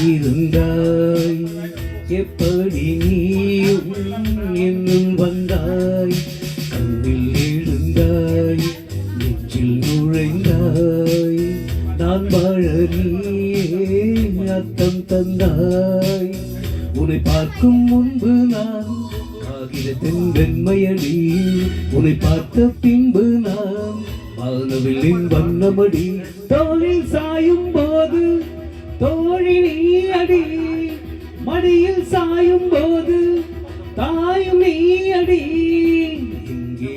இருந்தாய் எப்படி நீயும் என்னும் வந்தாய் கண்ணில் எழுந்தாய் நெஞ்சில் நுழைந்தாய் நான் வாழ நீயே அர்த்தம் தந்தாய் உன்னை பார்க்கும் முன்பு நான் காகிதத்தின் வெண்மையடி உன்னை பார்த்த பின்பு நான் வானவில்லின் வண்ணமடி தோளில் சாயும் போது தோழி நீ அடி மடியில் சாயும் போது தாயும் நீ அடி எங்கே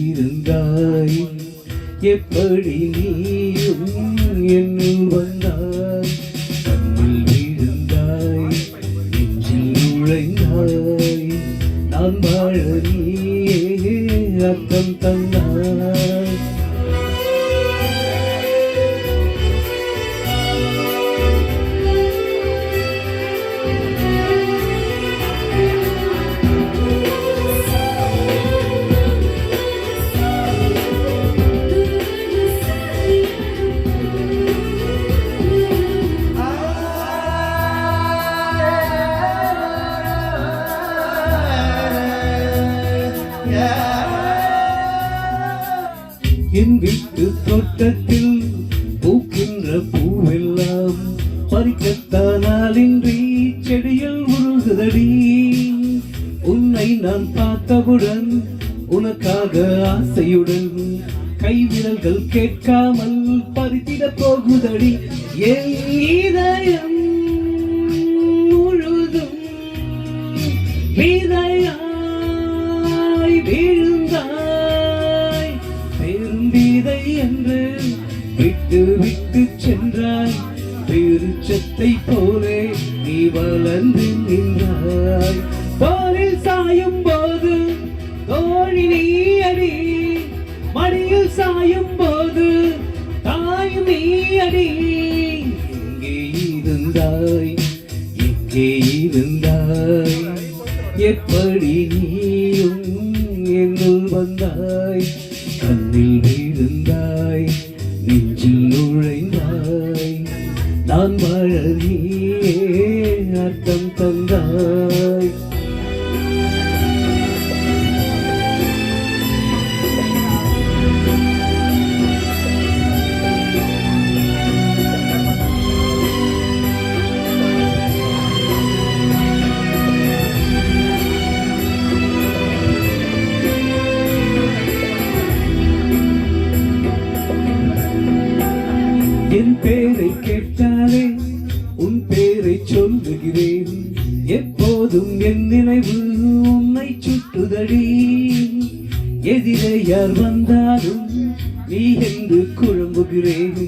இருந்தாய் எப்படி நீயும் என்னுள் வந்தாய் கண்ணில் விழுந்தாய் நெஞ்சில் நுழைந்தாய் நான் வாழ நீயே அர்த்தம் தந்தாய் என் வீட்டு தோட்டத்தில் பூக்கின்ற பூவெல்லாம் பறிக்கத்தானாலின்றி செடியில் உருகுதடி உன்னை நான் பார்த்தவுடன் உனக்காக ஆசையுடன் கைவிரல்கள் கேட்காமல் பறித்திட போகுதடி என் இதயம் முழுதும் விதையாய் விழுந்தாய் பெரும்பிதை என்று விட்டு விட்டு சென்றாய் பெருச்சத்தை போலே நீ வளர்ந்து நின்றாய் தோளில் சாயும் போது தோழி நீ அடி மடியில் சாயும் போது தாயும் நீ அடி எங்கே இருந்தாய் எப்படி நீயும் என்னுள் வந்தாய் கண்ணில் விழுந்தாய் நெஞ்சில் நுழைந்தாய் நான் வாழ நீயே அர்த்தம் தந்தாய் என் பேரை கேட்டாலே உன் பேரை சொல்லுகிறேன் எப்போதும் என் நினைவு உன்னை சுட்டுதடி எதிரே யார் வந்தாலும் நீ என்று குழம்புகிறேன்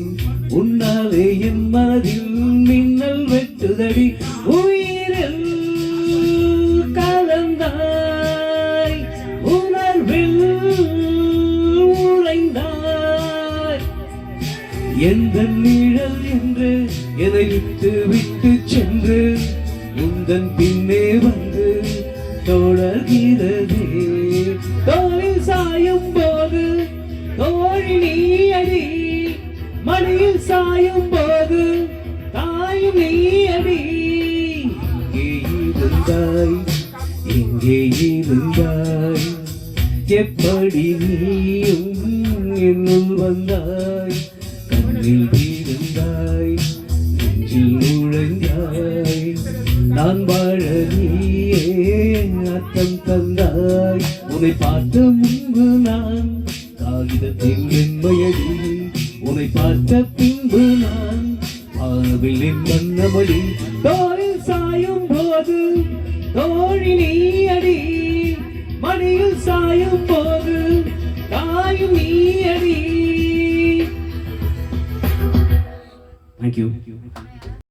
உன்னாலே என் மனதில் மின்னல் வெட்டுதடி உயிரில் கலந்தாய் உணர்வில் உறைந்தாய் எந்த நிழல் என்று என்னை விட்டு விட்டு சென்று உந்தன் பின்னே வந்து தொடர்கிறதே தோளில் சாயும் போது தோழி நீ அடி மடியில் சாயும் போது தாயும் நீ அடி எங்கே இருந்தாய் எப்படி நீயும் என்னுள் வந்தாய் கண்ணில் வீழ்ந்தாய் நெஞ்சில் நுழைந்தாய் நான் வாழ நீயே அர்த்தம் தந்தாய் உன்னை பார்த்த முன்பு நான் காகிதத்தில் வெண்மையடி உன்னை பார்த்த பின்பு நான் வானவில்லின் வண்ணமடி தோளில் சாயும் போது தோழி நீ அடி மடியில் சாயும் போது தாயும் நீ அடி. Thank you.